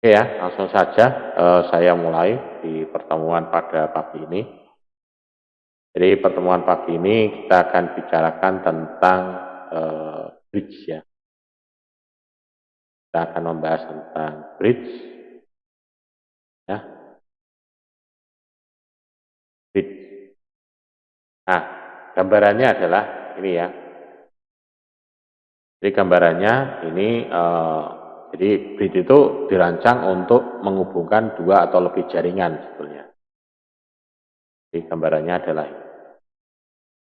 Oke ya, langsung saja saya mulai di pertemuan pada pagi ini. Jadi pertemuan pagi ini kita akan bicarakan tentang bridge ya. Kita akan membahas tentang bridge ya, bridge. Nah, gambarannya adalah ini ya. Jadi gambarannya ini jadi bridge itu dirancang untuk menghubungkan dua atau lebih jaringan sebetulnya. Jadi gambarannya adalah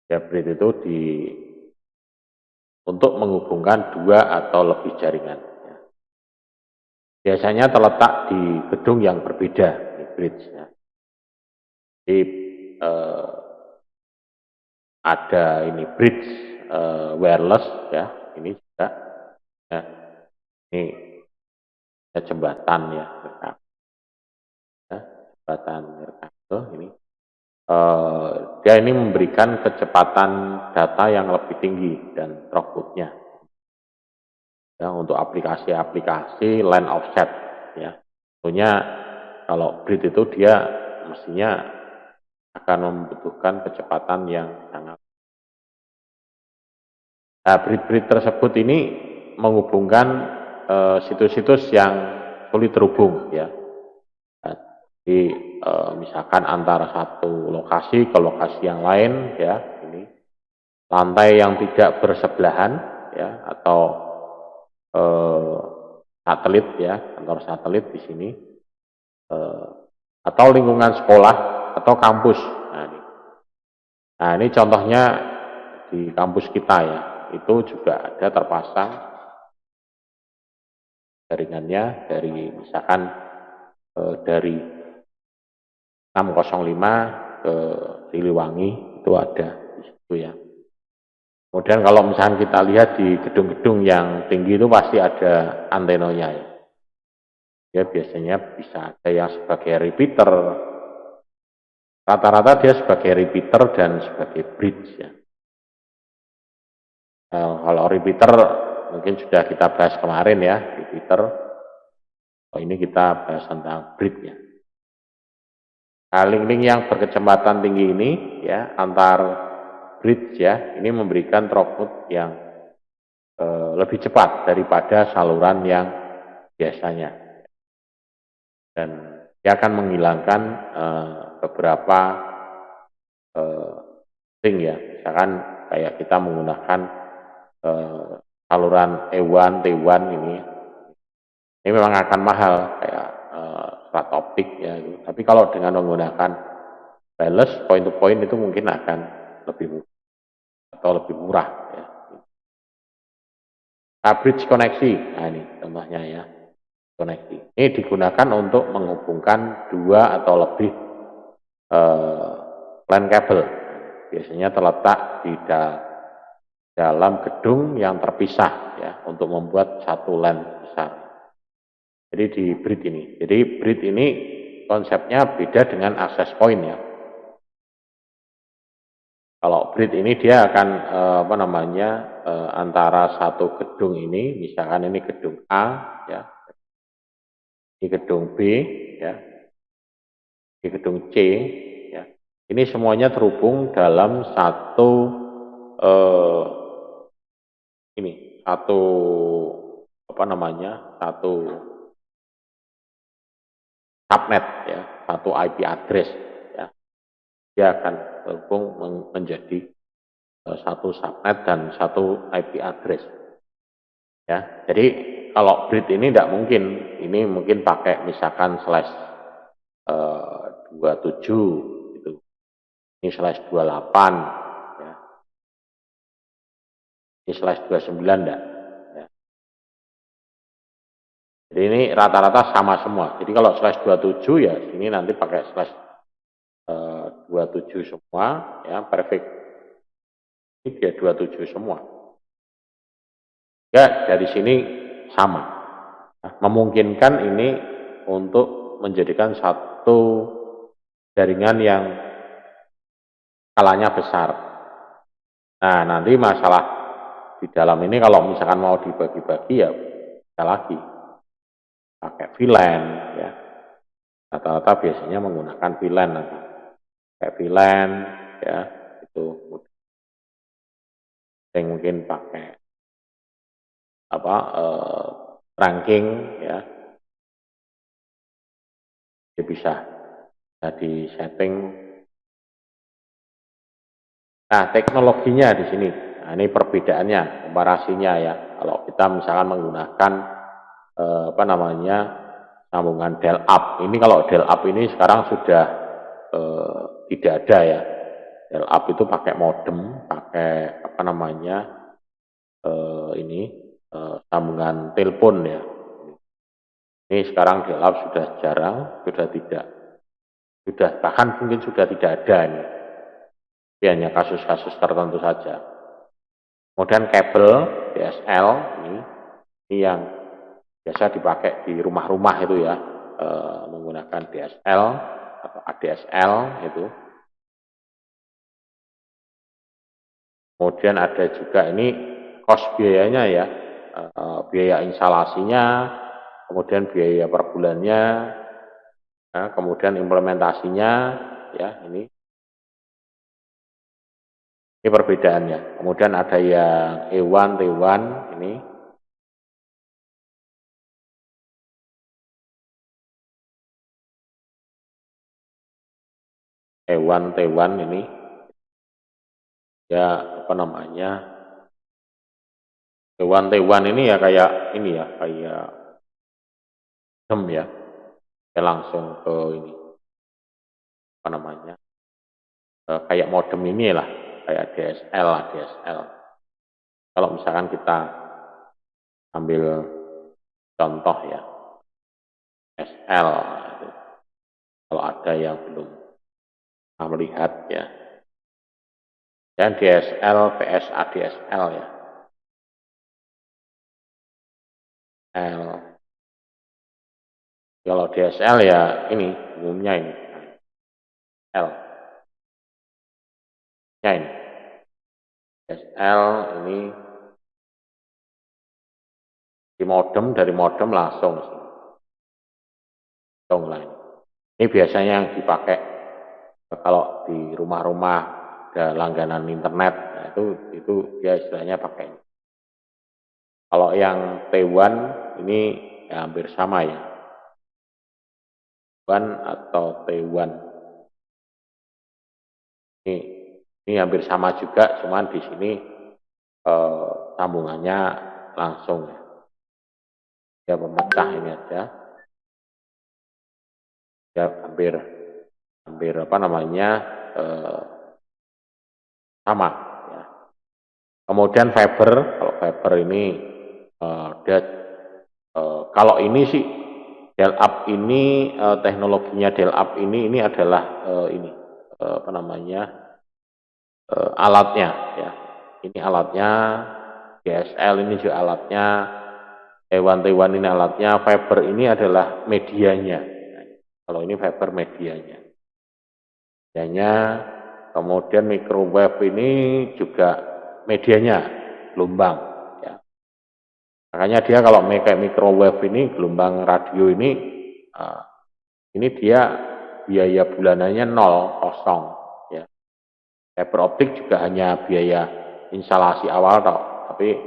ya bridge itu untuk menghubungkan dua atau lebih jaringan. Biasanya terletak di gedung yang berbeda, di bridge. Ya. Jadi ada ini bridge wireless ya, ini juga. Ya. Ini ya, jembatan ya, jembatan Mercato ini. Dia ini memberikan kecepatan data yang lebih tinggi dan throughputnya. Ya, untuk aplikasi-aplikasi line offset ya. Tentunya kalau bridge itu dia mestinya akan membutuhkan kecepatan yang sangat. Nah, bridge tersebut ini menghubungkan situs-situs yang sulit terhubung ya. Jadi misalkan antara satu lokasi ke lokasi yang lain ya, ini lantai yang tidak bersebelahan ya, atau satelit ya, kantor satelit di sini, atau lingkungan sekolah atau kampus. Nah ini contohnya di kampus kita ya, itu juga ada terpasang jaringannya dari misalkan dari 605 ke Siliwangi itu ada di situ ya. Kemudian kalau misalkan kita lihat di gedung-gedung yang tinggi itu pasti ada antenonya ya. Ya biasanya bisa ada yang sebagai repeater, rata-rata dia sebagai repeater dan sebagai bridge ya. Kalau repeater mungkin sudah kita bahas kemarin ya, repeater. Oh, ini kita bahas tentang bridge ya. Nah, link-link yang berkecepatan tinggi ini ya antar bridge ya, ini memberikan throughput yang lebih cepat daripada saluran yang biasanya. Dan dia akan menghilangkan beberapa link ya, misalkan kayak kita menggunakan saluran E1, T1 ini memang akan mahal kayak flat optik ya gitu. Tapi kalau dengan menggunakan wireless point to point itu mungkin akan lebih mudah atau lebih murah ya. Bridge koneksi, nah ini contohnya ya, koneksi. Ini digunakan untuk menghubungkan dua atau lebih LAN kabel. Biasanya terletak di dalam gedung yang terpisah ya, untuk membuat satu LAN besar. Jadi di bridge ini. Jadi bridge ini konsepnya beda dengan access point ya. Kalau bridge ini dia akan antara satu gedung ini, misalkan ini gedung A ya, ini gedung B ya, ini gedung C ya. Ini semuanya terhubung dalam satu satu subnet ya, satu IP address ya. Dia akan terhubung menjadi satu subnet dan satu IP address ya. Jadi kalau bridge ini tidak mungkin, ini mungkin pakai misalkan slash 27 gitu, ini slash 28 ya, ini slash 29 enggak ya. Jadi ini rata-rata sama semua. Jadi kalau slash 27 ya ini nanti pakai slash 27 semua ya, perfect. Ini dia 27 semua. Ya dari sini sama. Nah, memungkinkan ini untuk menjadikan satu jaringan yang skalanya besar. Nah nanti masalah di dalam ini kalau misalkan mau dibagi-bagi ya bisa lagi. pakai VLAN ya. Rata-rata biasanya menggunakan VLAN nanti. Pakai VLAN ya, itu mungkin pakai ranking ya. Dia bisa di setting. Nah, teknologinya di sini. Nah, ini perbedaannya, komparasinya ya. Kalau kita misalkan menggunakan sambungan dial up. Ini kalau dial up ini sekarang sudah tidak ada ya. Dial up itu pakai modem, pakai sambungan telepon ya. Ini sekarang dial up sudah jarang, sudah bahkan mungkin sudah tidak ada ini. Ini hanya kasus-kasus tertentu saja. Kemudian kabel DSL ini yang biasa dipakai di rumah-rumah itu ya, menggunakan DSL atau ADSL itu. Kemudian ada juga ini cost biayanya ya, biaya instalasinya, kemudian biaya per bulannya, nah, kemudian implementasinya ya ini perbedaannya. Kemudian ada yang E1, T1 ini. E1, T1 ini ya E1, T1 ini ya kayak ini ya, kayak ya. Saya langsung ke ini kayak modem ini lah, kayak DSL. Kalau misalkan kita ambil contoh ya, DSL itu. Kalau ada yang belum melihat ya, dan DSL vs ADSL ya. Kalau DSL ya ini umumnya ini L nya ini DSL ini di modem, dari modem langsung line. Ini biasanya yang dipakai kalau di rumah-rumah ada langganan internet, nah itu dia istilahnya pakai. Kalau yang T1 ini ya hampir sama ya, T1 atau T1 ini hampir sama juga, cuman di sini sambungannya langsung ya, pemecah ini aja ya, hampir sama ya. Kemudian fiber, kalau fiber ini kalau ini sih dial up ini teknologinya dial up ini adalah alatnya ya. Ini alatnya, DSL ini juga alatnya, T1 ini alatnya, fiber ini adalah medianya. Kalau ini fiber medianya. Kemudian microwave ini juga medianya, gelombang. Ya. Makanya dia kalau pakai microwave ini, gelombang radio ini dia biaya bulanannya 0, kosong. Ya. Fiber optik juga hanya biaya instalasi awal tapi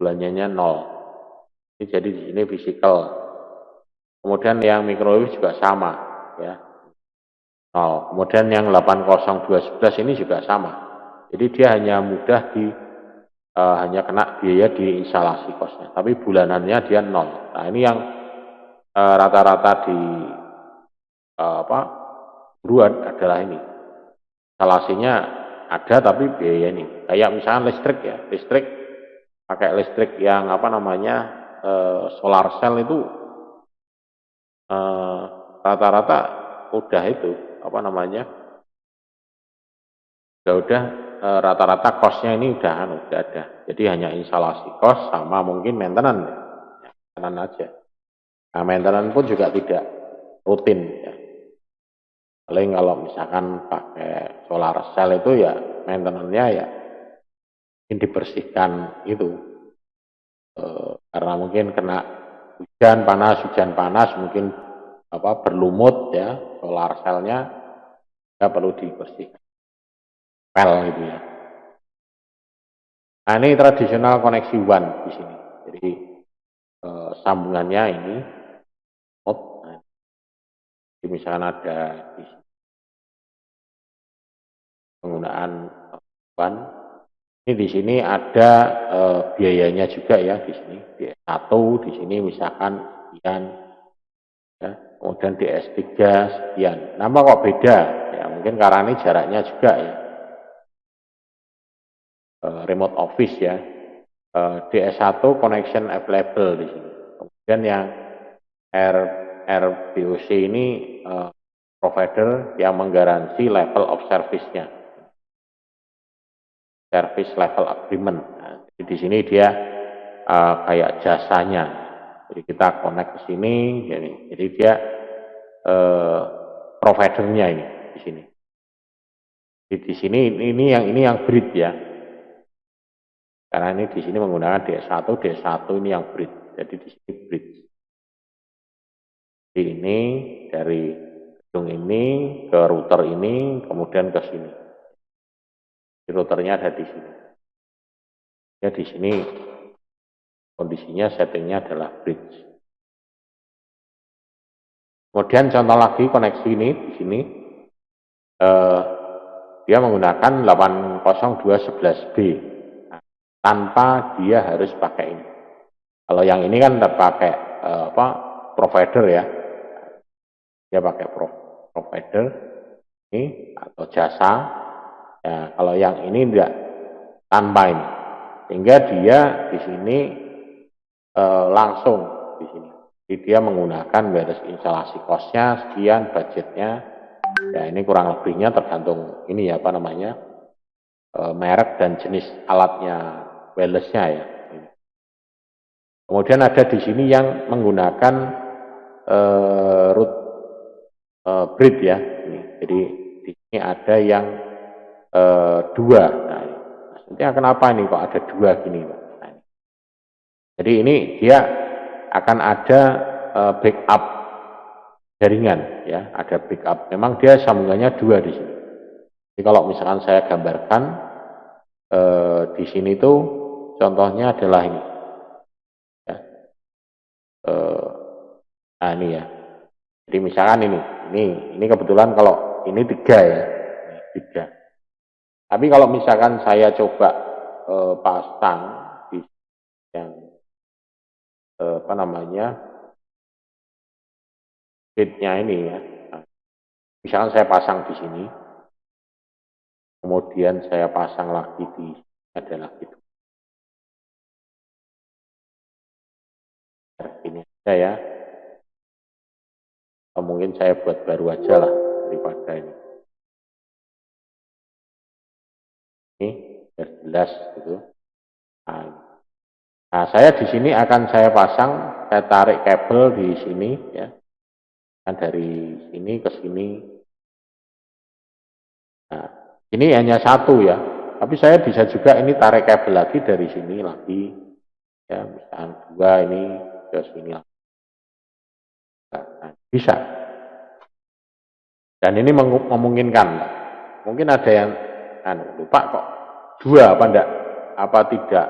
bulanannya 0. Jadi di sini fisikal. Kemudian yang microwave juga sama, ya. 0. Kemudian yang 80211 ini juga sama. Jadi dia hanya mudah hanya kena biaya di instalasi kosnya, tapi bulanannya dia 0. Nah, ini yang rata-rata di buruan adalah ini. Instalasinya ada tapi biaya ini. Kayak misalnya listrik ya, pakai listrik yang solar cell itu rata-rata udah itu rata-rata kosnya ini udah ada. Jadi hanya instalasi kos sama mungkin maintenance aja. Nah, maintenance pun juga tidak rutin ya. Paling kalau misalkan pakai solar cell itu ya maintenance-nya ya dibersihkan itu karena mungkin kena hujan panas mungkin berlumut ya, solar cell-nya ya perlu dibersihkan pel gitu ya. Nah, ini tradisional koneksi WAN di sini. Jadi sambungannya ini nah, misalkan ada di sini penggunaan WAN. Ini di sini ada biayanya juga ya di sini. Di S1 di sini misalkan sekian ya, kemudian di S3 sekian. Nama kok beda? Ya mungkin karena ini jaraknya juga ya. Remote office ya. Di S1 connection available di sini. Kemudian yang RBOC ini provider yang menggaransi level of service-nya. Service level agreement. Nah, jadi di sini dia kayak jasanya. Jadi kita connect ke sini, jadi dia providernya ini di sini. Jadi di sini ini yang bridge ya. Karena ini di sini menggunakan DS1 ini yang bridge. Jadi di sini bridge. Jadi ini dari gedung ini ke router ini, kemudian ke sini. Di routernya ada di sini. Ya di sini kondisinya settingnya adalah bridge. Kemudian contoh lagi koneksi ini di sini dia menggunakan 802.11b tanpa dia harus pakai ini. Kalau yang ini kan terpakai provider ya, dia pakai provider ini atau jasa. Ya, kalau yang ini enggak tanpa ini, sehingga dia di sini langsung di sini. Jadi dia menggunakan beres instalasi kosnya sekian, budgetnya. Ya ini kurang lebihnya tergantung ini ya merek dan jenis alatnya wirelessnya ya. Kemudian ada di sini yang menggunakan root bridge ya. Jadi di sini ada yang dua. Nah, maksudnya kenapa ini kok ada dua gini, Pak? Nah, jadi ini dia akan ada backup jaringan ya, ada backup. Memang dia sambungannya dua di sini. Jadi kalau misalkan saya gambarkan di sini tuh contohnya adalah ini. Ya. Nah ini ya. Jadi misalkan ini kebetulan kalau ini 3 ya, 3. Tapi kalau misalkan saya coba pasang di yang feed-nya ini ya. Nah, misalkan saya pasang di sini, kemudian saya pasang lagi di adalah gitu. Ini aja ya. Atau mungkin saya buat baru aja lah daripada ini. Ini biar jelas gitu. Nah, saya di sini akan saya pasang, saya tarik kabel di sini ya. Kan dari sini ke sini. Nah, ini hanya satu ya. Tapi saya bisa juga ini tarik kabel lagi dari sini lagi. Ya, misalkan 2 ini ke sini lagi. Nah, bisa. Dan ini memungkinkan. Mungkin ada yang lupa kok 2 apa enggak? Apa tidak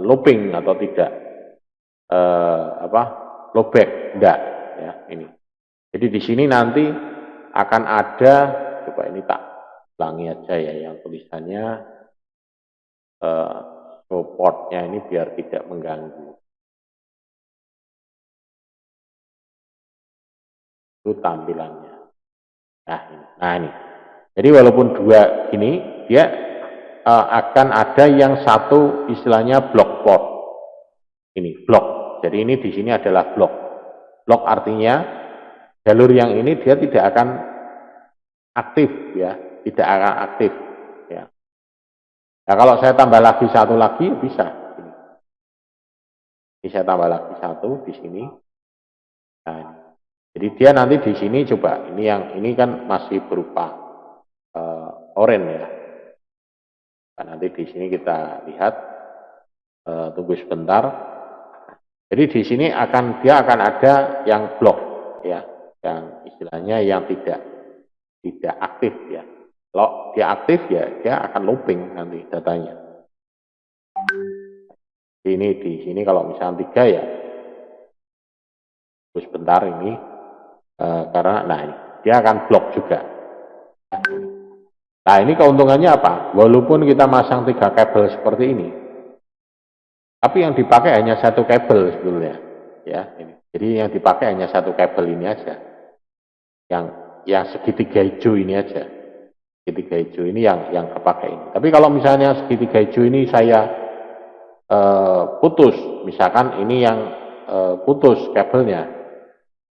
looping atau tidak lowback enggak ya ini. Jadi di sini nanti akan ada, coba ini tak ulangi aja ya yang tulisannya supportnya ini biar tidak mengganggu. Itu tampilannya. Nah ini. Jadi walaupun 2 ini dia akan ada yang satu istilahnya block port. Ini blok. Jadi ini di sini adalah blok. Blok artinya jalur yang ini dia tidak akan aktif ya, tidak akan aktif ya. Nah, kalau saya tambah lagi satu lagi bisa. Ini saya tambah lagi satu di sini. Nah, jadi dia nanti di sini coba ini kan masih berupa oranye ya. Nah, nanti di sini kita lihat tunggu sebentar. Jadi di sini dia akan ada yang blok ya, yang istilahnya yang tidak aktif ya. Kalau dia aktif ya dia akan looping nanti datanya. Di sini kalau misalnya 3 ya, sebentar ini karena nah ini, dia akan blok juga. Nah ini keuntungannya apa? Walaupun kita masang 3 kabel seperti ini, tapi yang dipakai hanya 1 kabel sebetulnya, ya. Ini. Jadi yang dipakai hanya 1 kabel ini aja, yang segitiga hijau ini aja, segitiga hijau ini yang kepakai ini. Tapi kalau misalnya segitiga hijau ini saya putus, misalkan ini yang putus kabelnya,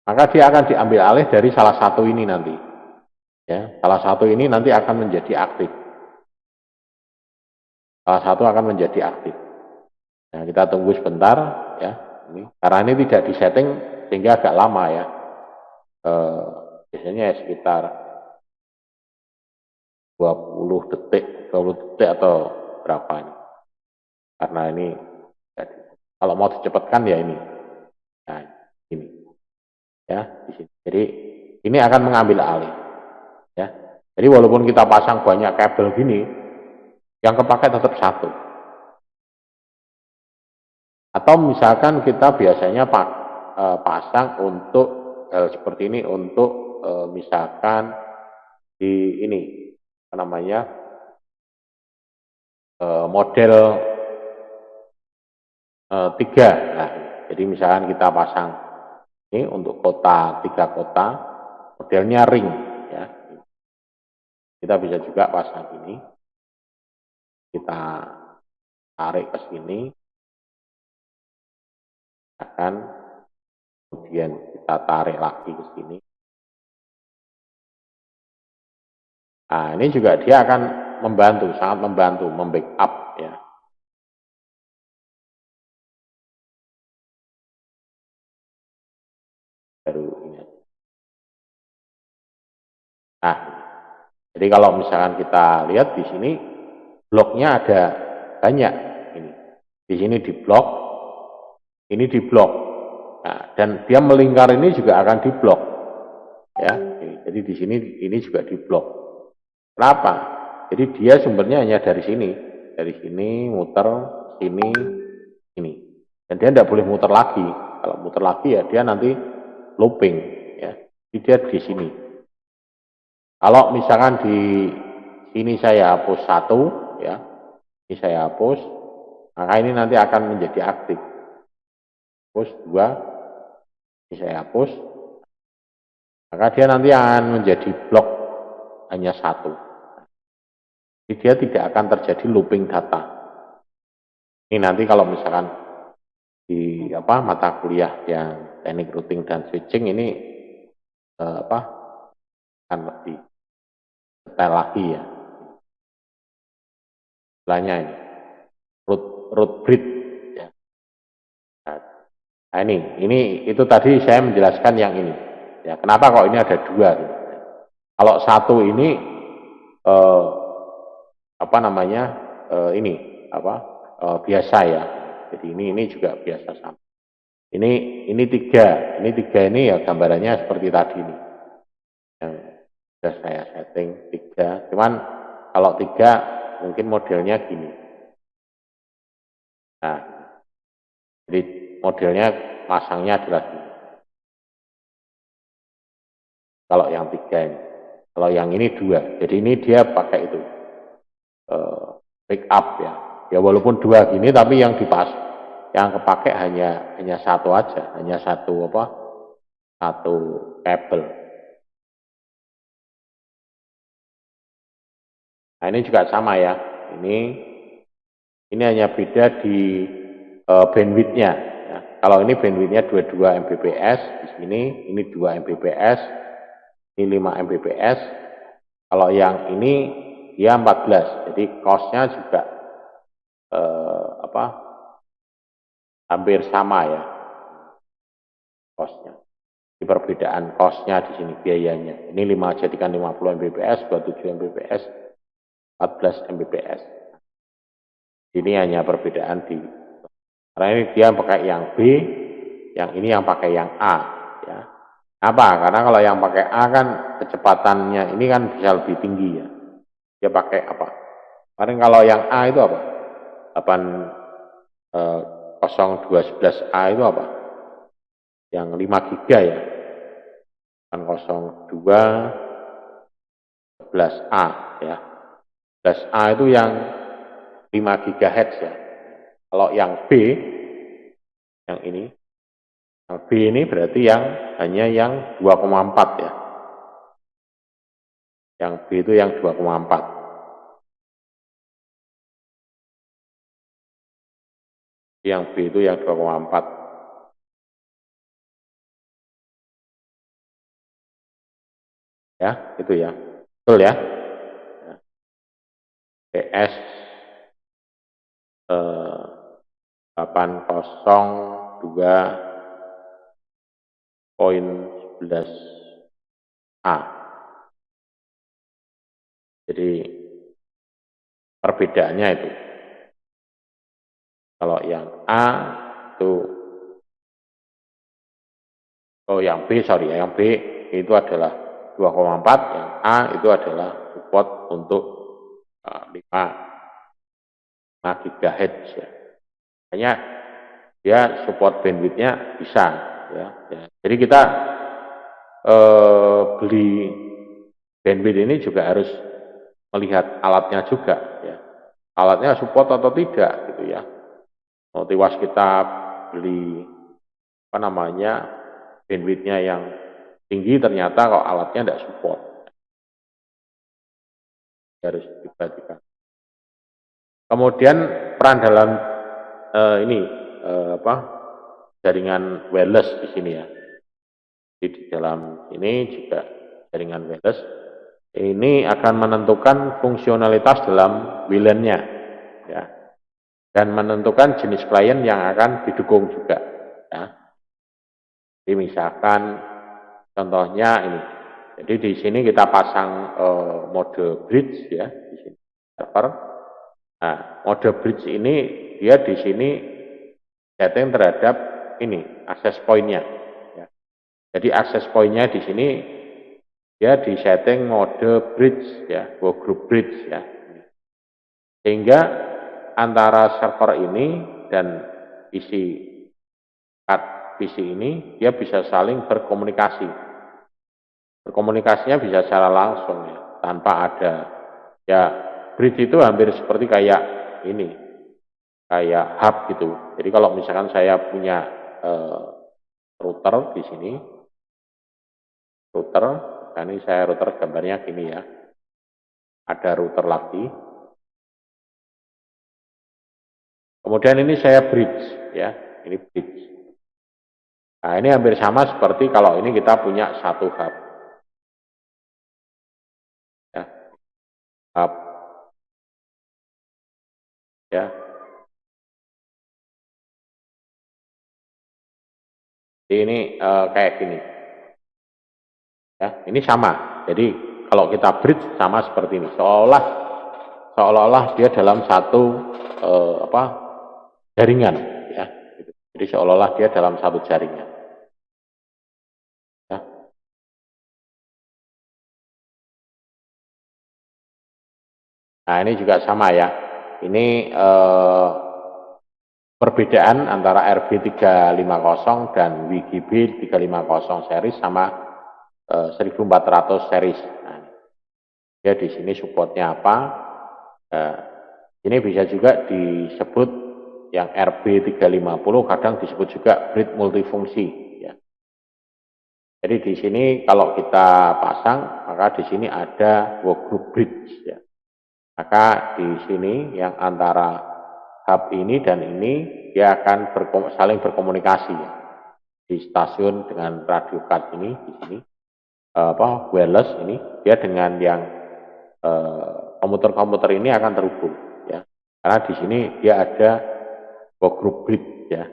maka dia akan diambil alih dari salah satu ini nanti. Ya, salah satu ini nanti akan menjadi aktif. Salah satu akan menjadi aktif. Nah, kita tunggu sebentar ya. Ini karena ini tidak disetting sehingga agak lama ya. Biasanya ya sekitar 20 detik atau berapa ini. Karena ini kalau mau dicepatkan ya ini. Nah, ini. Ya, di sini. Jadi ini akan mengambil alih. Ya. Jadi walaupun kita pasang banyak kabel gini, yang kepakai tetap satu. Atau misalkan kita biasanya pasang untuk seperti ini untuk misalkan di ini apa namanya model 3. Nah, jadi misalkan kita pasang ini untuk 3 kota modelnya ring ya. Kita bisa juga pasang ini. Kita tarik ke sini. Kemudian kita tarik lagi ke sini. Nah, ini juga dia akan membantu, sangat membantu, membackup ya. Baru ini. Nah, jadi kalau misalkan kita lihat di sini bloknya ada banyak ini. Di sini di blok, ini di blok. Nah, dan dia melingkar ini juga akan di blok. Ya, jadi di sini ini juga di blok. Kenapa? Jadi dia sumbernya hanya dari sini muter sini, ini. Dan dia tidak boleh muter lagi. Kalau muter lagi ya dia nanti looping, ya. Jadi dia di sini. Kalau misalkan di sini saya hapus 1, ya, ini saya hapus, maka ini nanti akan menjadi aktif. Hapus 2, ini saya hapus, maka dia nanti akan menjadi blok hanya 1. Jadi dia tidak akan terjadi looping data. Ini nanti kalau misalkan di mata kuliah yang teknik routing dan switching ini akan lebih detail lagi ya. Istilahnya ini root bridge ya. Nah ini itu tadi saya menjelaskan yang ini. Ya, kenapa kok ini ada 2 gitu. Kalau 1 ini biasa ya. Jadi ini juga biasa sama. Ini 3 ini ya gambarannya seperti tadi ini. Yang sudah saya setting 3. Cuman kalau 3 mungkin modelnya gini. Nah, jadi modelnya pasangnya adalah gini. Kalau yang 3 ini. Kalau yang ini 2. Jadi ini dia pakai itu. Backup ya. Ya walaupun 2 gini tapi yang kepake hanya 1 aja. Hanya satu kabel. Nah ini juga sama ya. Ini hanya beda di bandwidth-nya. Ya. Kalau ini bandwidth-nya 22 Mbps, di sini ini 2 Mbps, ini 5 Mbps. Kalau yang ini dia 14. Jadi cost-nya juga hampir sama ya. Cost-nya. Di perbedaan cost-nya di sini biayanya. Ini 5 jadikan 50 Mbps, 27 Mbps, 14 Mbps. Ini hanya perbedaan karena ini dia pakai yang B, yang ini yang pakai yang A, ya. Apa? Karena kalau yang pakai A kan kecepatannya ini kan bisa lebih tinggi ya. Dia pakai apa? Kemarin kalau yang A itu apa? 80211A itu apa? Yang 5 giga ya. 80211A ya. 11A itu yang 5 GHz ya. Kalau yang B, yang ini, yang B ini berarti yang hanya yang 2,4 ya. Yang B itu yang 2,4. Yang B itu yang 2,4. Ya, itu ya. Betul ya. PS 802.11A. Jadi perbedaannya itu. Kalau yang A itu, yang B, yang B itu adalah 2,4, yang A itu adalah support untuk 5 GHz ya. Hanya dia support bandwidth-nya bisa ya. Jadi kita beli bandwidth ini juga harus melihat alatnya juga ya. Alatnya support atau tidak gitu ya. Mau tiwas kita beli bandwidth-nya yang tinggi ternyata kok alatnya tidak support. Harus diperhatikan. Kemudian peran dalam jaringan wireless di sini ya. Di dalam ini juga jaringan wireless ini akan menentukan fungsionalitas dalam WLAN-nya ya. Dan menentukan jenis klien yang akan didukung juga ya. Jadi misalkan contohnya ini. Jadi di sini kita pasang mode bridge ya di sini server. Nah, mode bridge ini dia di sini setting terhadap ini access point-nya. Ya. Jadi access point-nya di sini dia di setting mode bridge ya, workgroup bridge ya. Sehingga antara server ini dan PC ini dia bisa saling berkomunikasi. Berkomunikasinya bisa secara langsung ya, tanpa ada ya, bridge itu hampir seperti kayak ini, kayak hub gitu. Jadi kalau misalkan saya punya router di sini, router, nah ini saya router gambarnya gini ya, ada router lagi. Kemudian ini saya bridge ya, ini bridge. Nah ini hampir sama seperti kalau ini kita punya satu hub. Ya, hub. Ya. Ini kayak gini. Ya, ini sama. Jadi kalau kita bridge sama seperti ini. Seolah-olah dia dalam satu jaringan ya. Jadi seolah-olah dia dalam satu jaringan. Ya. Nah, ini juga sama ya. Ini perbedaan antara RB350 dan WGB 350 series sama 1400 series. Nah, dia di sini supportnya apa? Ini bisa juga disebut yang RB350, kadang disebut juga bridge multifungsi. Ya. Jadi di sini kalau kita pasang, maka di sini ada workgroup bridge. Ya. Maka di sini yang antara hub ini dan ini dia akan saling berkomunikasi ya. Di stasiun dengan radio card ini di sini wireless ini dia dengan yang komputer-komputer ini akan terhubung ya. Karena di sini dia ada workgroup bridge ya.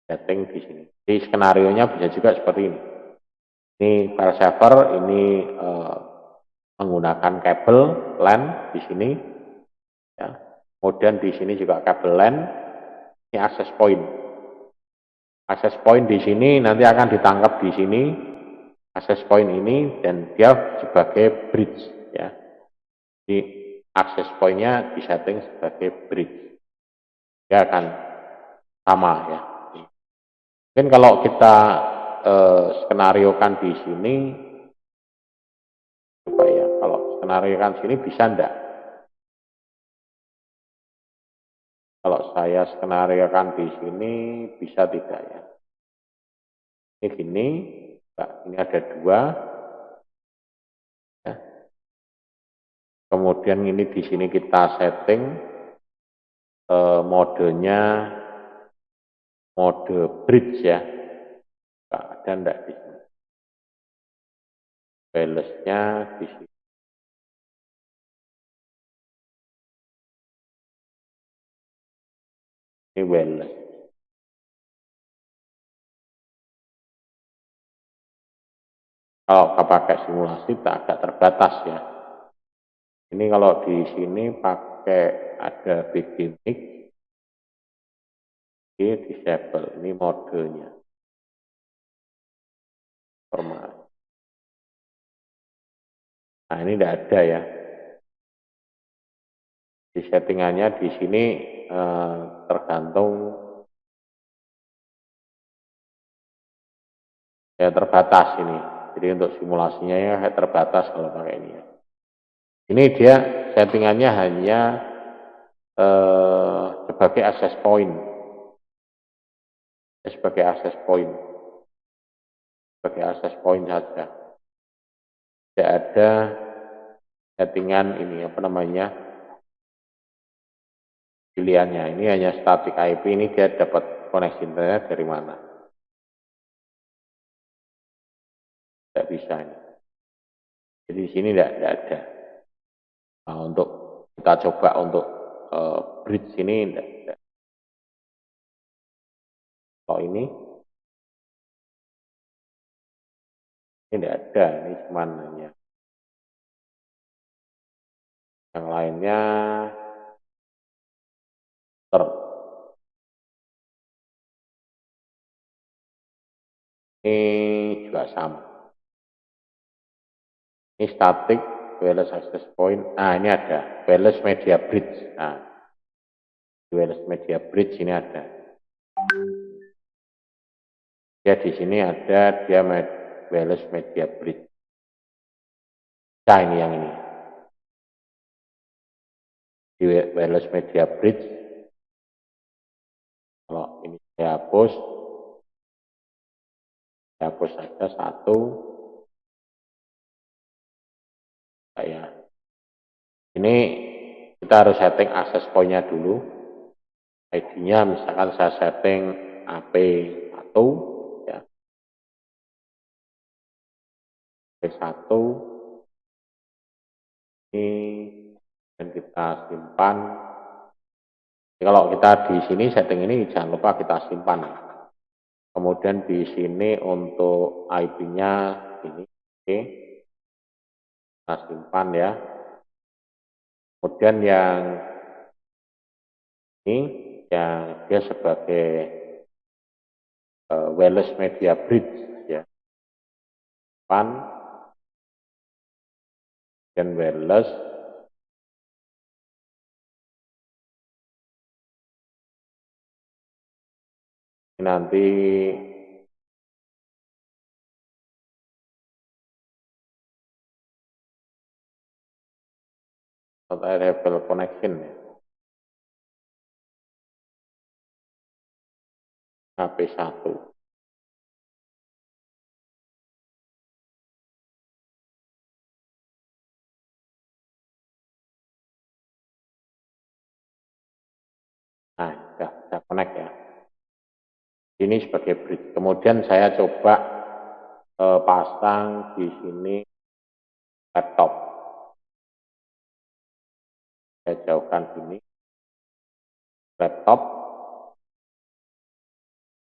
Setting di sini. Jadi skenario-nya bisa juga seperti ini. Ini file server ini menggunakan kabel LAN di sini ya. Kemudian di sini juga kabel LAN, ini access point. Access point di sini nanti akan ditangkap di sini, access point ini, dan dia sebagai bridge ya. Jadi access point-nya disetting sebagai bridge. Dia akan sama ya. Mungkin kalau kita skenariokan di sini, coba ya, kalau skenariokan sini bisa enggak? Kalau saya skenariokan di sini bisa tidak ya? Ini gini, ini ada dua. Ya. Kemudian ini di sini kita setting modenya mode bridge ya. Ada enggak di sini? Balance-nya di sini. Ini balance. Kalau pakai simulasi agak terbatas ya. Ini kalau di sini pakai ada begini, disable, ini modenya. Nah ini tidak ada ya. Di settingannya di sini tergantung ya, terbatas ini. Jadi untuk simulasinya ya terbatas kalau pakai ini ya. Ini dia settingannya hanya sebagai access point. Sebagai access point. Sebagai access point saja. Tidak ada settingan ini apa namanya pilihannya. Ini hanya static IP, ini dia dapat koneksi internet dari mana. Tidak bisa ini. Jadi di sini tidak ada. Nah, untuk kita coba untuk bridge ini tidak. Kalau ini tidak ada, ini cuma hanya yang lainnya ini juga sama. Ini static wireless access point. Nah ini ada wireless media bridge. Nah wireless media bridge ini ada. Ya di sini ada dia wireless media bridge. Nah ini yang ini. Di wireless media bridge. Kalau ini saya hapus saja satu. Ya. Ini kita harus setting access point-nya dulu. ID-nya misalkan saya setting AP1 ya. AP1 ini dan kita simpan. Jadi kalau kita di sini setting ini jangan lupa kita simpan. Kemudian di sini untuk IP-nya ini, oke, kita simpan ya. Kemudian yang ini yang dia sebagai wireless media bridge ya, simpan dan wireless. Nanti level connection ya. HP1. Nah, sudah connect ya. Ini sebagai bridge. Kemudian saya coba pasang di sini laptop. Saya jauhkan sini.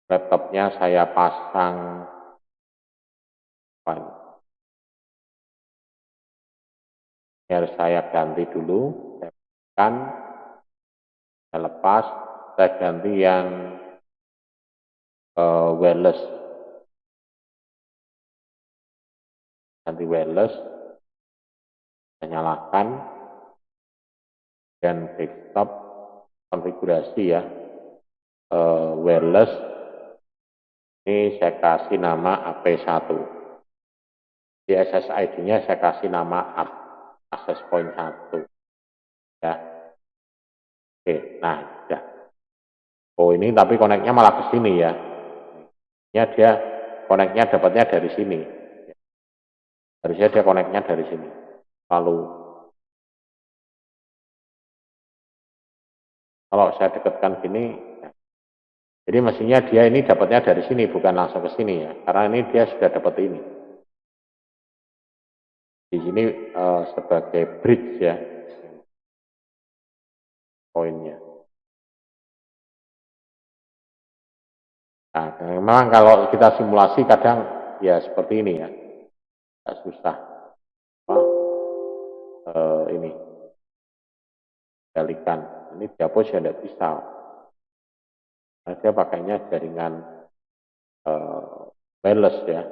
Laptopnya saya pasang biar saya ganti dulu, saya lepas, saya ganti yang wireless, ganti wireless, saya nyalakan, dan desktop konfigurasi ya, wireless, ini saya kasih nama AP1, di SSID-nya saya kasih nama access point 1 ya. Oke, nah ya. Oh ini tapi koneknya malah ke sini ya. Ini dia koneknya dapatnya dari sini. Harusnya dia koneknya dari sini. Lalu kalau saya dekatkan gini, jadi mestinya dia ini dapatnya dari sini, bukan langsung ke sini ya. Karena ini dia sudah dapat ini. Di sini sebagai bridge ya, poinnya. Nah, memang kalau kita simulasi kadang ya seperti ini ya, susah. Ini kembalikan, ini dihapus ya tidak bisa. Nah, dia pakainya jaringan wireless ya,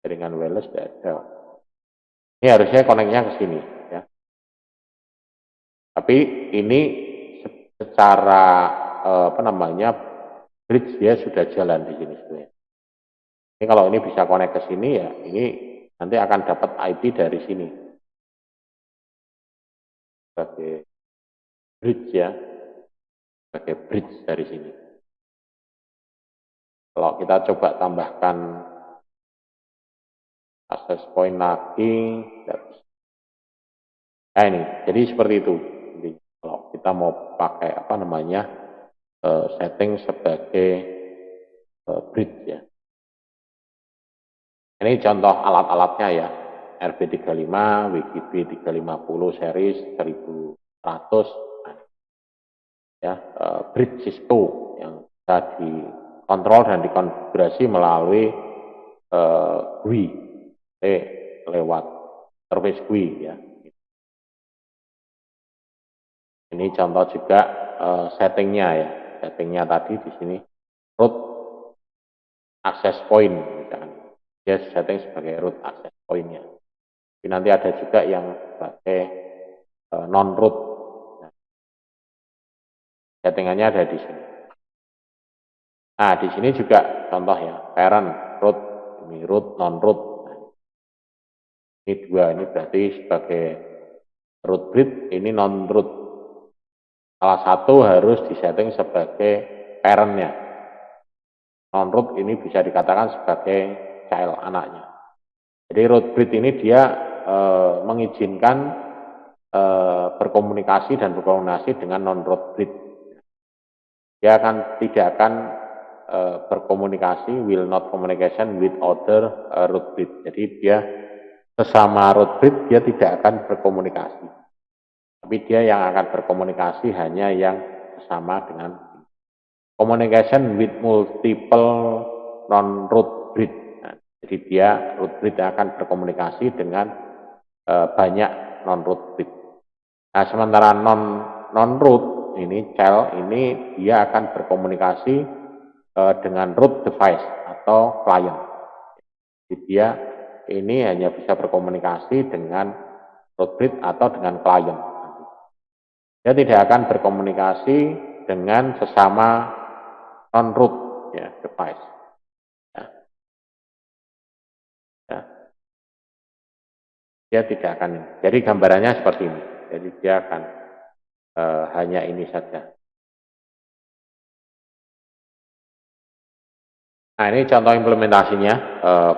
jaringan wireless tidak ada. Ini harusnya koneknya ke sini ya. Tapi ini secara apa namanya bridge dia sudah jalan di sini sebenarnya. Ini kalau ini bisa konek ke sini ya, ini nanti akan dapat IP dari sini sebagai bridge ya, sebagai bridge dari sini. Kalau kita coba tambahkan access point lagi, nah ini, jadi seperti itu. Jadi, kalau kita mau pakai apa namanya setting sebagai bridge ya. Ini contoh alat-alatnya ya, RB35, WGB 350 series 1100, ya, bridge Cisco yang bisa dikontrol dan dikonfigurasi melalui GUI lewat service GUI ya. Ini contoh juga settingnya ya, settingnya tadi di sini root access point misalkan, dia setting sebagai root access pointnya. Tapi nanti ada juga yang sebagai non root, nah, settingannya ada di sini. Nah di sini juga contoh ya, parent root, ini root non root. Nah, ini dua, ini berarti sebagai root bridge, ini non root. Salah satu harus disetting sebagai parentnya. Non-root ini bisa dikatakan sebagai child, anaknya. Jadi root bridge ini dia mengizinkan berkomunikasi dan berkoordinasi dengan non-root bridge. Dia tidak akan berkomunikasi, will not communication with other root bridge. Jadi dia sesama root bridge dia tidak akan berkomunikasi. Tapi dia yang akan berkomunikasi hanya yang sama dengan communication with multiple non-root bridge. Nah, jadi dia root bridge akan berkomunikasi dengan banyak non-root bridge. Nah, sementara non-root ini child ini dia akan berkomunikasi dengan root device atau client. Jadi dia ini hanya bisa berkomunikasi dengan root bridge atau dengan client. Dia tidak akan berkomunikasi dengan sesama non-root ya, device. Ya. Ya. Dia tidak akan. Jadi gambarannya seperti ini. Jadi dia akan hanya ini saja. Nah ini contoh implementasinya,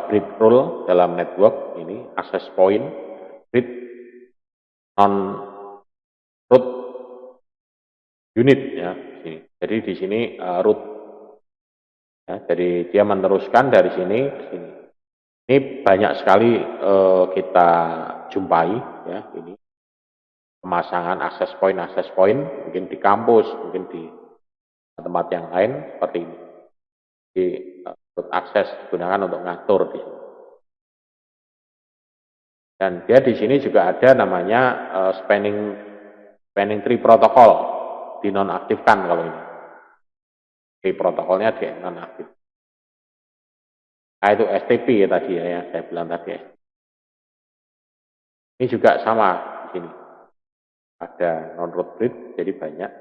bridge rule dalam network ini access point, bridge non-root unit ya. Sini. Jadi di sini root. Ya, jadi dia meneruskan dari sini ke sini. Ini banyak sekali kita jumpai ya ini pemasangan access point, mungkin di kampus, mungkin di tempat yang lain seperti ini. Di root access digunakan untuk ngatur di sini. Dan dia di sini juga ada namanya spanning tree protocol, dinonaktifkan kalau ini. di protokolnya di nonaktif. Nah itu STP ya tadi ya yang saya bilang tadi. Ini juga sama di sini. Ada non-root breed, jadi banyak.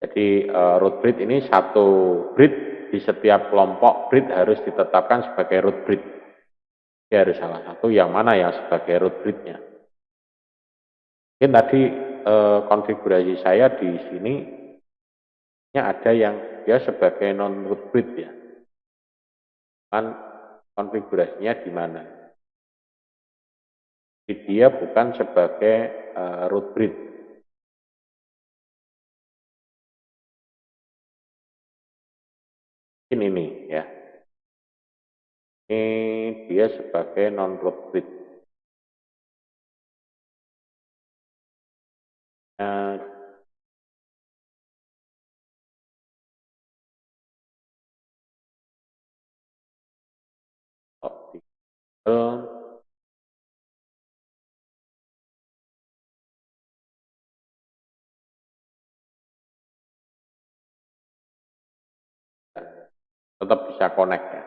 Jadi root breed ini satu breed di setiap kelompok breed harus ditetapkan sebagai root breed. Dia harus salah satu yang mana yang sebagai root breednya. Mungkin tadi konfigurasi saya di sini ada yang dia sebagai non-root breed ya. Kan konfigurasinya di mana? Dia bukan sebagai root breed. Ini ya. Ini dia sebagai non-root breed. Tetap bisa connect ya.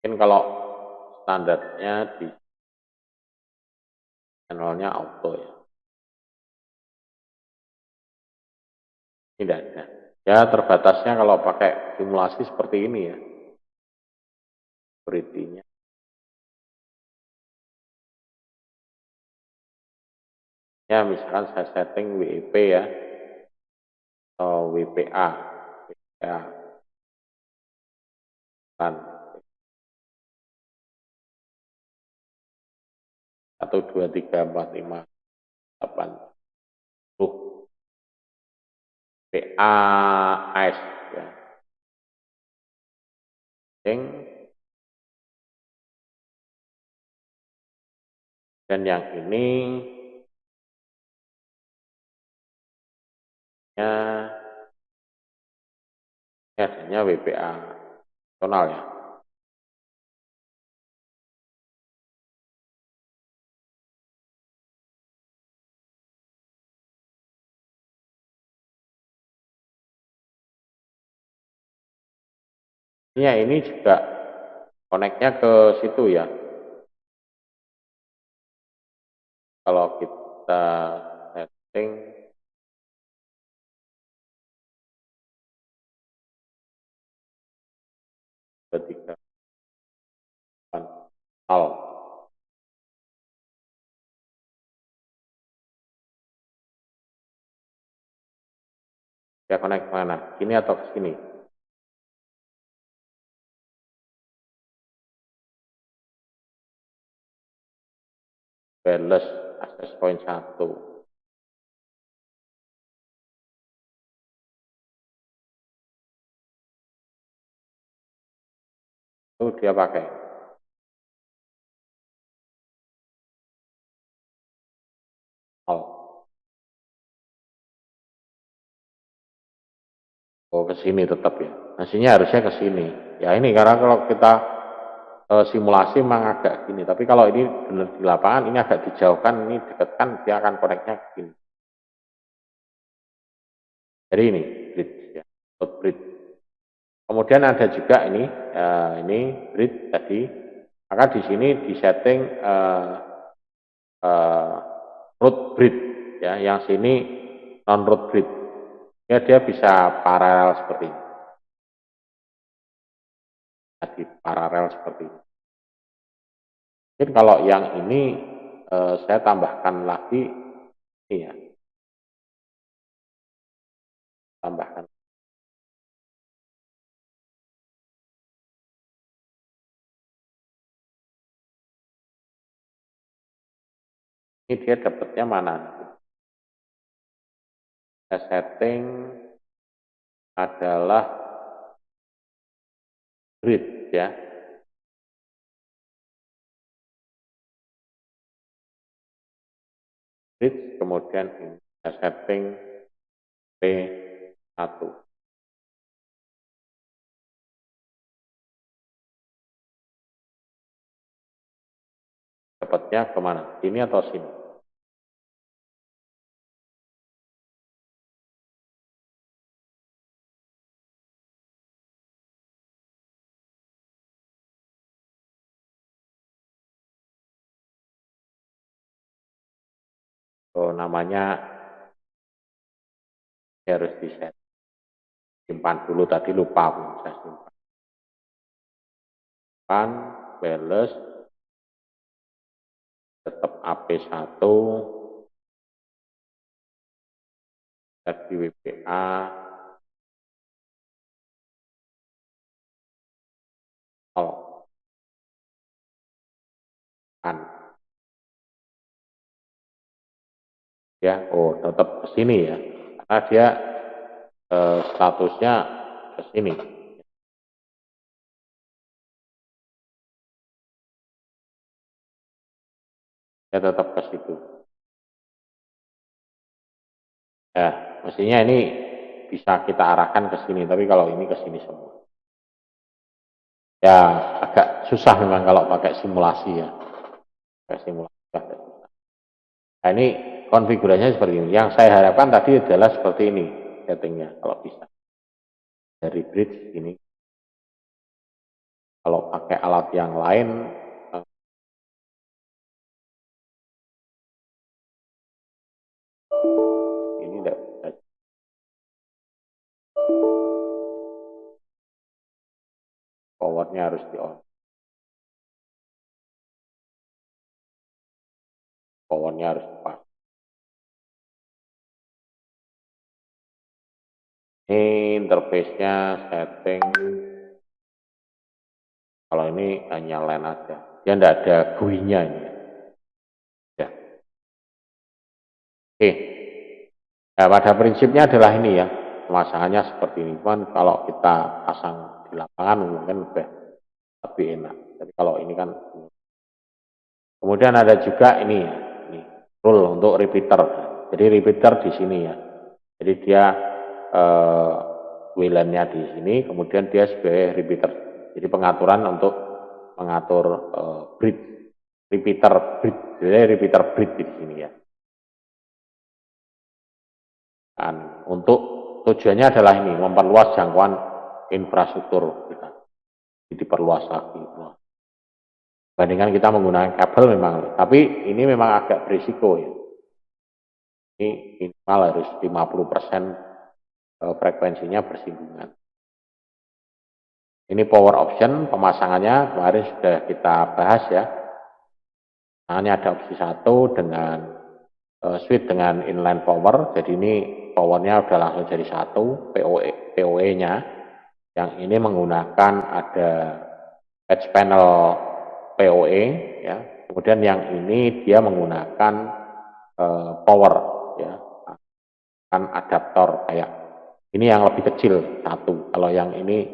Mungkin kalau standarnya di channelnya auto ya. Tidak ada. Ya terbatasnya kalau pakai simulasi seperti ini ya. Security-nya. Ya misalkan saya setting WEP ya. Atau WPA. WPA. Kan. 1, 2, 3, 4, 5, 8, 10. PAS ya. Dan yang ini adanya WPA nasional ya. Ya ini juga connect-nya ke situ ya. Kalau kita setting ketika nol ya connect mana? Sini atau ke sini? Wireless access point 1. Itu dia pakai. Nol. Oh ke sini tetap ya. Hasilnya harusnya ke sini. Ya ini karena kalau kita simulasi memang agak gini. Tapi kalau ini benar di lapangan ini agak dijauhkan, ini dekatkan dia akan connect-nya ke sini. Jadi ini bridge ya, bridge. Kemudian ada juga ini bridge tadi. Maka di sini disetting root bridge ya, yang sini non root bridge. Ya dia bisa paralel seperti ini. Jadi paralel seperti ini. Mungkin kalau yang ini saya tambahkan lagi ini ya. Tambahkan. Ini dia dapatnya mana? Saya setting adalah grid ya. Grid kemudian ini saya setting P1. Dapatnya kemana? Sini atau sini? namanya harus diset. Simpan dulu, tadi lupa saya simpan, bales, tetap AP1, cek di WPA, kan ya, tetap ke sini ya, karena dia statusnya ke sini. Ya tetap ke situ. Ya, mestinya ini bisa kita arahkan ke sini, tapi kalau ini ke sini semua. Ya, agak susah memang kalau pakai simulasi ya. Pakai simulasi agak susah. Nah, ini konfigurasinya seperti ini. Yang saya harapkan tadi adalah seperti ini settingnya, kalau bisa. Dari bridge ini. Kalau pakai alat yang lain, ini tidak bisa. Powernya harus di on. Powernya harus pas. Ini interface-nya setting. Kalau ini hanya LAN aja. Dia tidak ada GUI-nya ini. Ya. Oke. Nah, pada prinsipnya adalah ini ya. Pemasangannya seperti ini. Cuman kalau kita pasang di lapangan mungkin lebih enak. Jadi kalau ini kan. Kemudian ada juga ini ya. Ini rule untuk repeater. Jadi repeater di sini ya. Jadi dia WLAN-nya di sini, kemudian dia sebagai repeater. Jadi pengaturan untuk mengatur bridge, repeater bridge, jadi repeater bridge di sini ya. Dan untuk tujuannya adalah ini, memperluas jangkauan infrastruktur kita. Jadi diperluas lagi. Bandingkan kita menggunakan kabel memang, tapi ini memang agak berisiko ya. Ini minimal harus 50% frekuensinya bersinggungan. Ini power option, pemasangannya kemarin sudah kita bahas ya. Hanya ada opsi 1 dengan switch dengan inline power, jadi ini powernya udah langsung jadi 1, PoE-nya. Yang ini menggunakan ada patch panel PoE ya. Kemudian yang ini dia menggunakan power ya. Kan adaptor kayak ini yang lebih kecil 1. Kalau yang ini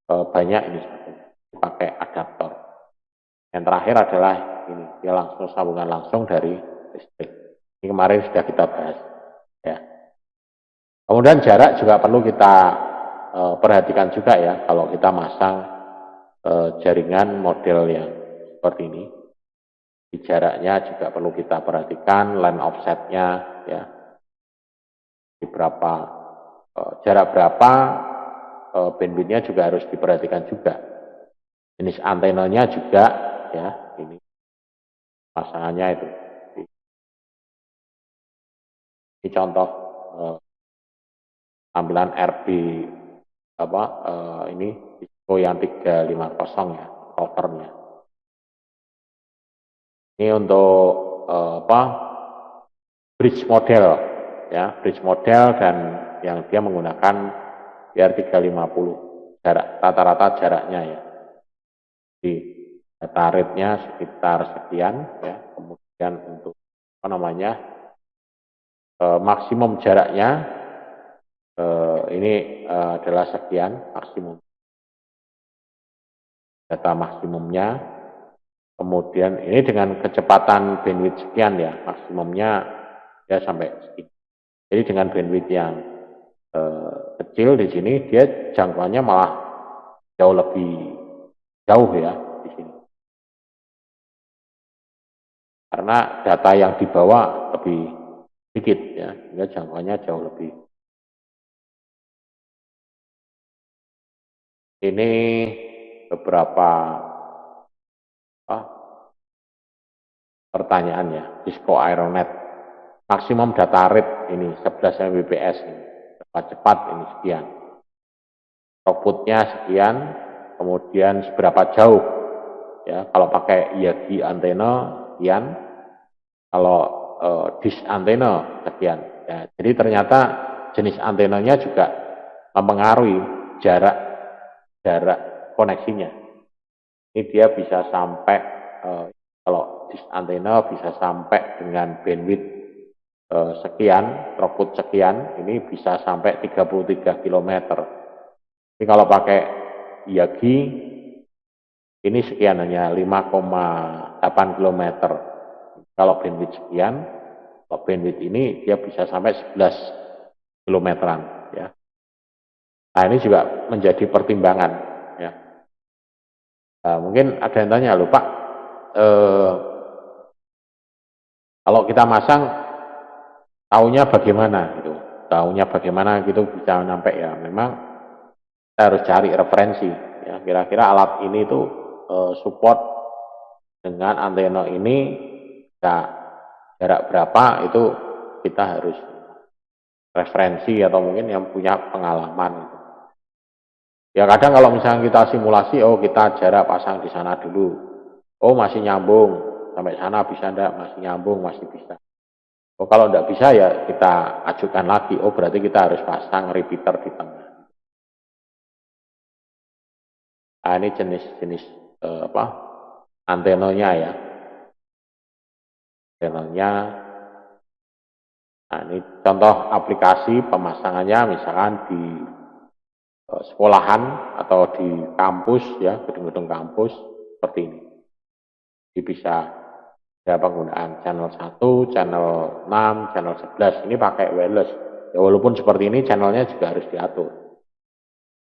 banyak ini 1. Pakai adaptor. Yang terakhir adalah ini, dia langsung sambungan langsung dari listrik. Ini kemarin sudah kita bahas. Ya. Kemudian jarak juga perlu kita perhatikan juga ya, kalau kita masang jaringan model yang seperti ini. Di jaraknya juga perlu kita perhatikan, line offsetnya ya, di berapa jarak berapa, bandwidthnya juga harus diperhatikan juga. Jenis antenanya juga ya, ini pasangannya itu. Ini contoh tampilan RB ini Cisco yang 350 ya, routernya. Ini untuk bridge model ya, bridge model dan yang dia menggunakan PR350 jarak rata-rata jaraknya ya. Di data rate-nya sekitar sekian ya, kemudian untuk maksimum jaraknya ini adalah sekian maksimum data maksimumnya, kemudian ini dengan kecepatan bandwidth sekian ya, maksimumnya ya sampai sekian. Jadi dengan bandwidth yang kecil di sini dia jangkauannya malah jauh lebih jauh ya di sini, karena data yang dibawa lebih sedikit ya, sehingga jangkauannya jauh lebih. Ini beberapa pertanyaannya Cisco Aeronet maksimum data rate ini 11 Mbps ini, cepat ini sekian, throughputnya sekian, kemudian seberapa jauh ya, kalau pakai IAGI antena sekian, kalau dish antena sekian ya. Jadi ternyata jenis antenanya juga mempengaruhi jarak koneksinya. Ini dia bisa sampai kalau dish antena bisa sampai dengan bandwidth sekian, throughput sekian, ini bisa sampai 33 km. Ini kalau pakai IAGI ini sekian, hanya 5,8 km. Kalau bandwidth sekian, kalau bandwidth ini dia bisa sampai 11 kilometeran ya. Nah, ini juga menjadi pertimbangan ya. Nah, mungkin ada yang tanya, loh Pak, kalau kita masang taunya bagaimana gitu, taunya bagaimana gitu bisa sampai ya. Memang kita harus cari referensi ya, kira-kira alat ini tuh support dengan antena ini bisa jarak berapa, itu kita harus referensi atau mungkin yang punya pengalaman gitu. Ya kadang kalau misalnya kita simulasi, oh kita jarak pasang di sana dulu, oh masih nyambung, sampai sana bisa enggak, masih nyambung, masih bisa. Oh kalau enggak bisa ya kita ajukan lagi, oh berarti kita harus pasang repeater di tengah. Nah, ini jenis-jenis antenanya ya. Antenanya. Nah, ini contoh aplikasi pemasangannya misalkan di sekolahan atau di kampus ya, gedung-gedung kampus seperti ini. Jadi bisa ada penggunaan channel 1, channel 6, channel 11. Ini pakai wireless. Ya walaupun seperti ini channelnya juga harus diatur.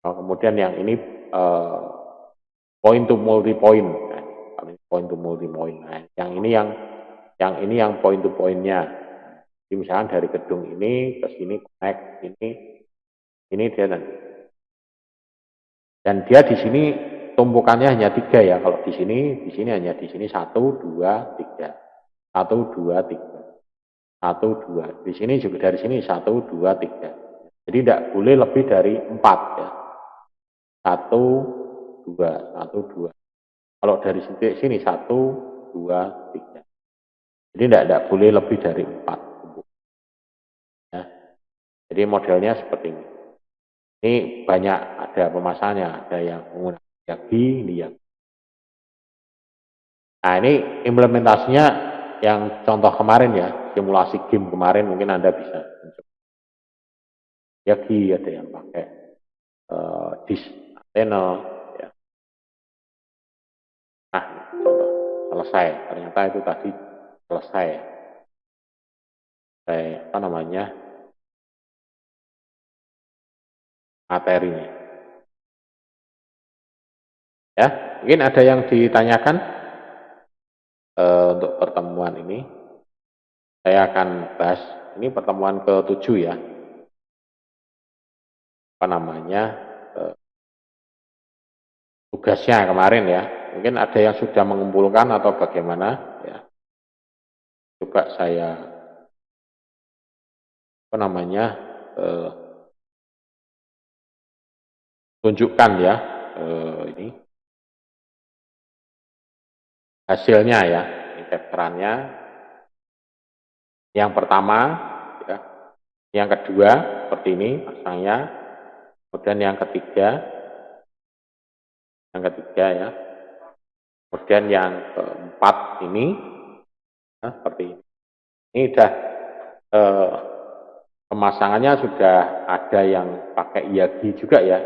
Nah, kemudian yang ini point to multi point. Nah, point to multi point. Nah, yang ini yang point to pointnya. Jadi misalnya dari gedung ini ke sini connect ini dia dan dia di sini tumpukannya hanya 3 ya. Kalau di sini hanya di sini 1, 2, 3. 1, 2, 3. 1, 2. Di sini juga dari sini 1, 2, 3. Jadi tidak boleh lebih dari 4 ya. 1, 2, 1, 2. Kalau dari sini 1, 2, 3. Jadi tidak boleh lebih dari 4. Ya. Jadi modelnya seperti ini. Ini banyak ada pemasangannya, ada yang menggunakan IAGI, ini yang. Nah ini implementasinya yang contoh kemarin ya, simulasi game kemarin mungkin Anda bisa mencoba. IAGI ada yang pakai dish antena ya. Nah contoh selesai, ternyata itu tadi selesai. Apa namanya materinya. Ya, mungkin ada yang ditanyakan untuk pertemuan ini. Saya akan bahas ini pertemuan ke-7 ya. Apa namanya tugasnya kemarin ya. Mungkin ada yang sudah mengumpulkan atau bagaimana ya. Coba saya apa namanya tunjukkan ya ini hasilnya ya, ini vektorannya. Yang pertama ya, yang kedua seperti ini pasangnya, kemudian yang ketiga ya, kemudian yang keempat ini nah, seperti ini. Ini sudah pemasangannya sudah ada yang pakai IAGI juga ya.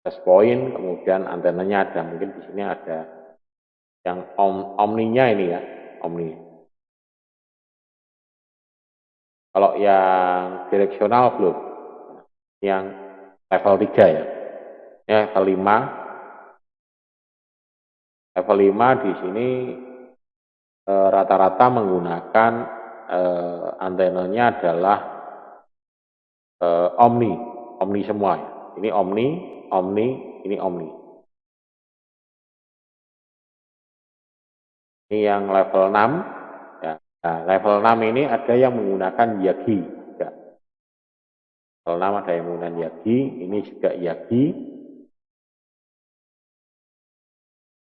Test point, kemudian antenanya ada, mungkin di sini ada yang omninya ini ya, omni. Kalau yang direksional belum, yang level 3 ya. Ya, level 5. Level 5 di sini rata-rata menggunakan antenanya adalah omni semua ya. Ini omni, ini omni. Ini yang level 6 ya, Nah, level 6 ini ada yang menggunakan Yagi. Juga. Level 6 ada yang menggunakan Yagi, ini juga Yagi.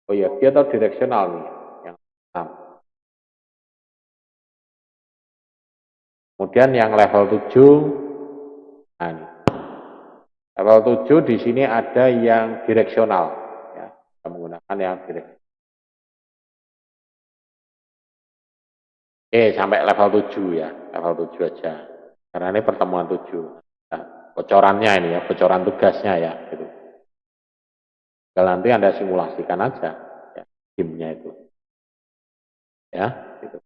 Oh Yagi atau direksional nih, yang 6. Kemudian yang level 7, nah ini. Level 7 di sini ada yang direksional, ya, kita menggunakan yang direksional. Oke, sampai level 7 ya, level 7 aja. Karena ini pertemuan 7. Nah, bocorannya ini ya, bocoran tugasnya ya, gitu. Kalau nanti Anda simulasikan aja, ya, timnya itu. Ya, gitu.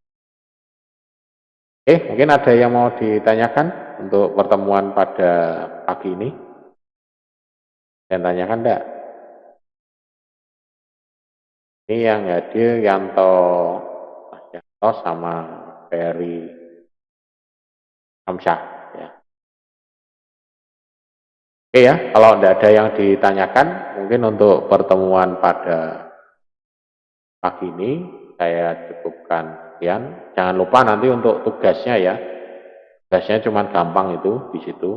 Oke, mungkin ada yang mau ditanyakan untuk pertemuan pada pagi ini? Yang tanyakan enggak? Ini yang hadir Yanto, Mas Yanto sama Ferry Hamsyah. Ya. Oke ya, kalau enggak ada yang ditanyakan, mungkin untuk pertemuan pada pagi ini saya cukupkan sekian. Jangan lupa nanti untuk tugasnya ya. Tugasnya cuma gampang itu di situ.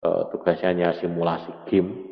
Tugasnya hanya simulasi game.